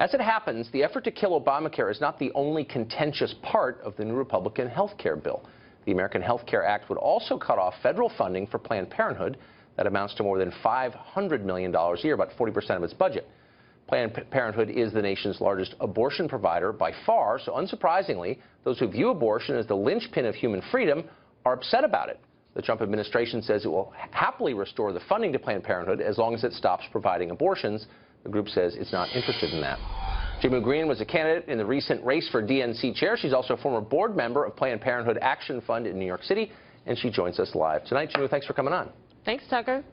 As it happens, the effort to kill Obamacare is not the only contentious part of the new Republican health care bill. The American Health Care Act would also cut off federal funding for Planned Parenthood. That amounts to more than $500 million a year, about 40% of its budget. Planned Parenthood is the nation's largest abortion provider by far, so unsurprisingly, those who view abortion as the linchpin of human freedom are upset about it. The Trump administration says it will happily restore the funding to Planned Parenthood as long as it stops providing abortions. The group says it's not interested in that. Jehmu Green was a candidate in the recent race for DNC chair. She's also a former board member of Planned Parenthood Action Fund in New York City, and she joins us live tonight. Jehmu, thanks for coming on. Thanks, Tucker.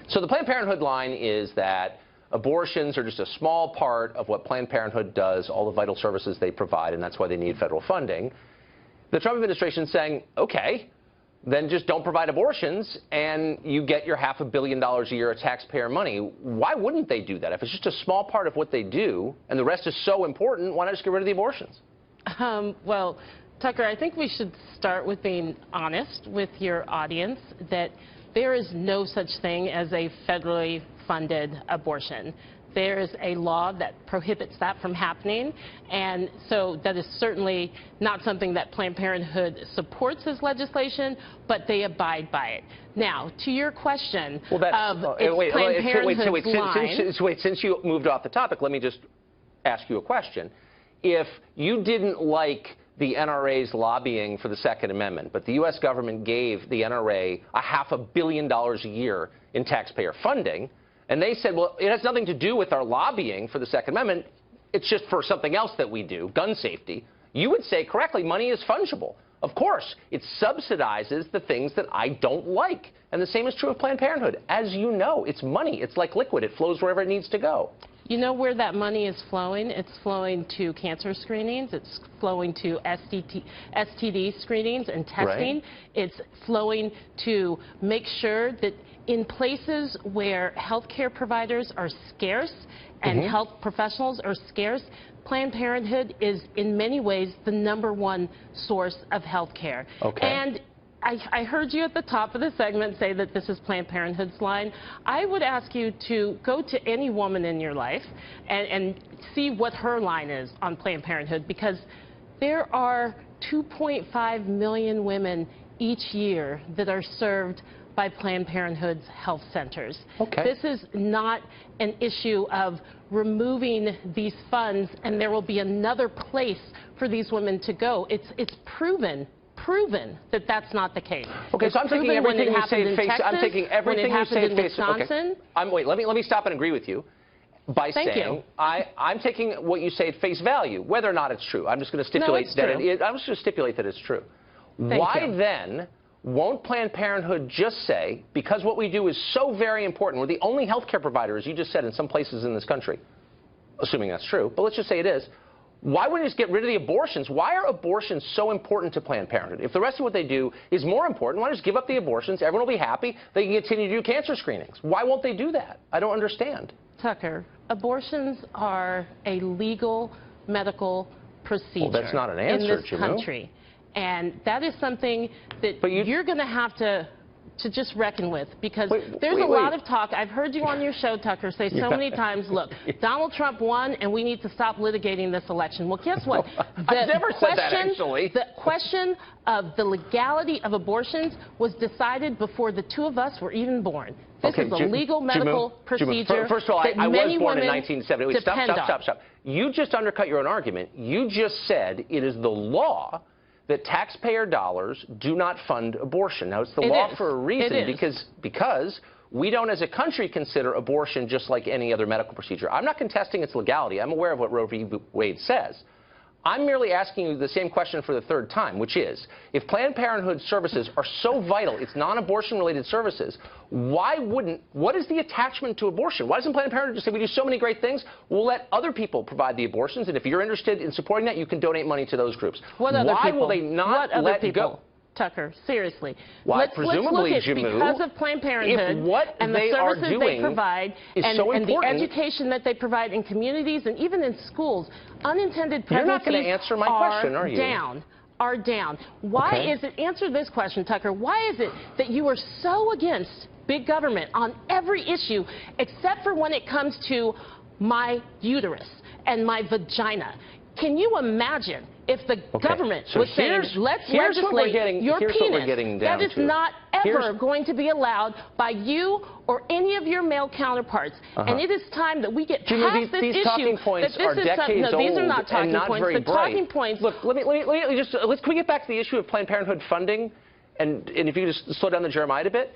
So the Planned Parenthood line is that abortions are just a small part of what Planned Parenthood does, all the vital services they provide, and that's why they need federal funding. The Trump administration is saying, okay, then just don't provide abortions and you get your $500 million a year of taxpayer money. Why wouldn't they do that? If it's just a small part of what they do and the rest is so important, why not just get rid of the abortions? Well, Tucker, I think we should start with being honest with your audience that there is no such thing as a federally funded abortion. There is a law that prohibits that from happening, and so that is certainly not something that Planned Parenthood supports as legislation, but they abide by it. Now, to your question well, since you moved off the topic, let me just ask you a question. If you didn't like the NRA's lobbying for the Second Amendment, but the U.S. government gave the NRA $500 million a year in taxpayer funding, and they said, well, it has nothing to do with our lobbying for the Second Amendment. It's just for something else that we do, gun safety. You would say correctly, money is fungible. Of course, it subsidizes the things that I don't like. And the same is true of Planned Parenthood. As you know, it's money. It's like liquid. It flows wherever it needs to go. You know where that money is flowing? It's flowing to cancer screenings. It's flowing to STD screenings and testing. Right. It's flowing to make sure that in places where healthcare providers are scarce and health professionals are scarce, Planned Parenthood is in many ways the #1 source of health care. Okay. And I heard you at the top of the segment say that this is Planned Parenthood's line. I would ask you to go to any woman in your life and see what her line is on Planned Parenthood, because there are 2.5 million women each year that are served by Planned Parenthood's health centers. Okay. This is not an issue of removing these funds and there will be another place for these women to go. It's proven that that's not the case. Okay, so I'm taking everything you say at face. I'm taking everything you say at face. Okay. Wait, let me stop and agree with you by saying I'm taking what you say at face value, whether or not it's true. I'm just going to stipulate I'm just going to stipulate that it's true. Why then won't Planned Parenthood just say, because what we do is so very important, we're the only health care provider, as you just said, in some places in this country, assuming that's true, but let's just say it is, why wouldn't you just get rid of the abortions? Why are abortions so important to Planned Parenthood? If the rest of what they do is more important, why not just give up the abortions? Everyone will be happy. They can continue to do cancer screenings. Why won't they do that? I don't understand. Tucker, abortions are a legal medical procedure that's not an answer, in this country. And that is something that you're going to have to just reckon with, because there's a lot of talk. I've heard you on your show, Tucker, say so many times, look, Donald Trump won and we need to stop litigating this election. Well, guess what? I've never said that, actually. The question of the legality of abortions was decided before the two of us were even born. This is a legal medical procedure. First of all, I was born in 1970. Wait, stop. You just undercut your own argument. You just said it is the law that taxpayer dollars do not fund abortion. Now, it's the law for a reason, because we don't as a country consider abortion just like any other medical procedure. I'm not contesting its legality. I'm aware of what Roe v. Wade says. I'm merely asking you the same question for the third time, which is, if Planned Parenthood services are so vital, it's non-abortion related services, what is the attachment to abortion? Why doesn't Planned Parenthood just say, we do so many great things, we'll let other people provide the abortions, and if you're interested in supporting that, you can donate money to those groups. Why will they not let go? Tucker, seriously. Well, let's look at, because of Planned Parenthood and the services they provide and the education that they provide in communities and even in schools, unintended pregnancies You're not going to answer my question, are you? Are down. Why is it, answer this question, Tucker, why is it that you are so against big government on every issue except for when it comes to my uterus and my vagina. Can you imagine if the government So was saying, let's legislate your penis? That is not ever going to be allowed by you or any of your male counterparts. And it is time that we get past this these issue. talking points are decades no, these old are not talking and not points. very The bright. talking points. Look, can we get back to the issue of Planned Parenthood funding? And if you just slow down the Jeremiah a bit.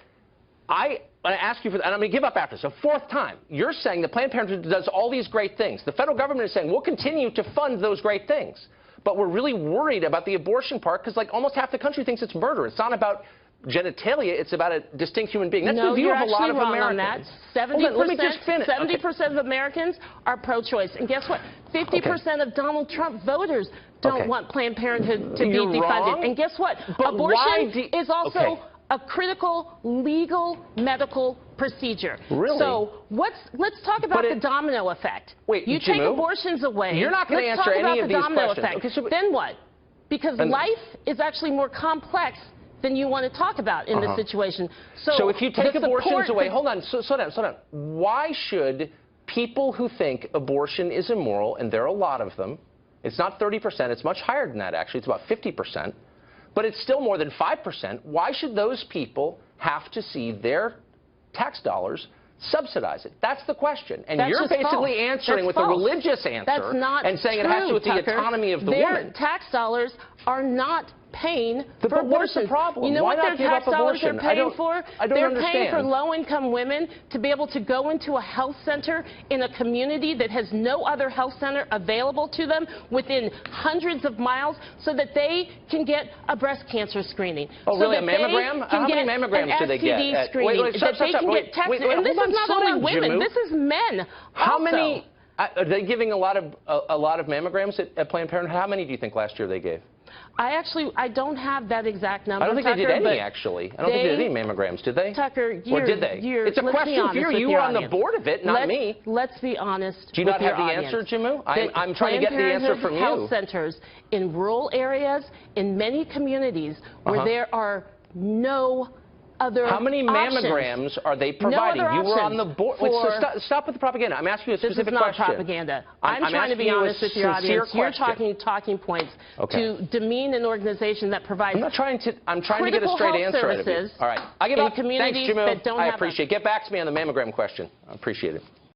I ask you for, and I'm going to give up after this, a fourth time. You're saying that Planned Parenthood does all these great things. The federal government is saying we'll continue to fund those great things. But we're really worried about the abortion part because, like, almost half the country thinks it's murder. It's not about genitalia. It's about a distinct human being. That's the view of a lot of Americans. 70% of Americans are pro-choice. And guess what? 50% of Donald Trump voters don't want Planned Parenthood to be defunded. Wrong. And guess what? But abortion is also a critical legal medical procedure. Really? So let's talk about the domino effect. Wait, you Jehmu, take abortions away. You're not going to answer any of these questions. Okay, so then what? Because life is actually more complex than you want to talk about in this situation. So if you take abortions away, hold on, slow down. Why should people who think abortion is immoral, and there are a lot of them, it's not 30%, it's much higher than that actually, it's about 50%, but it's still more than 5%. Why should those people have to see their tax dollars subsidize it? That's the question. And you're basically answering with a religious answer and saying it has to do with the autonomy of the woman. Their tax dollars are not paying for abortion. What's the problem? You know what their tax dollars are paying for? They're paying for low-income women to be able to go into a health center in a community that has no other health center available to them within hundreds of miles so that they can get a breast cancer screening. Oh, really? A mammogram? How many mammograms do they get? Wait, that they can get tested. And this is not only women. This is men. How many? Are they giving a lot of mammograms at Planned Parenthood? How many do you think last year they gave? I don't have that exact number. I don't think they did any, actually. I don't think they did any mammograms, did they? Tucker, or did they? It's a question for you. You were on the board of it, not me. Let's be honest. Do you not have the answer, Jehmu? I'm trying to get the answer from you. Health centers in rural areas, in many communities where there are no other How many mammograms are they providing? You were on the board. Wait, so stop with the propaganda. I'm asking you a specific question. This is not propaganda. I'm trying to be honest with your audience. You're talking points to demean an organization that provides I'm trying to get a straight answer out of you. All right. I give up. Thanks, Jehmu. I appreciate it. Get back to me on the mammogram question. I appreciate it.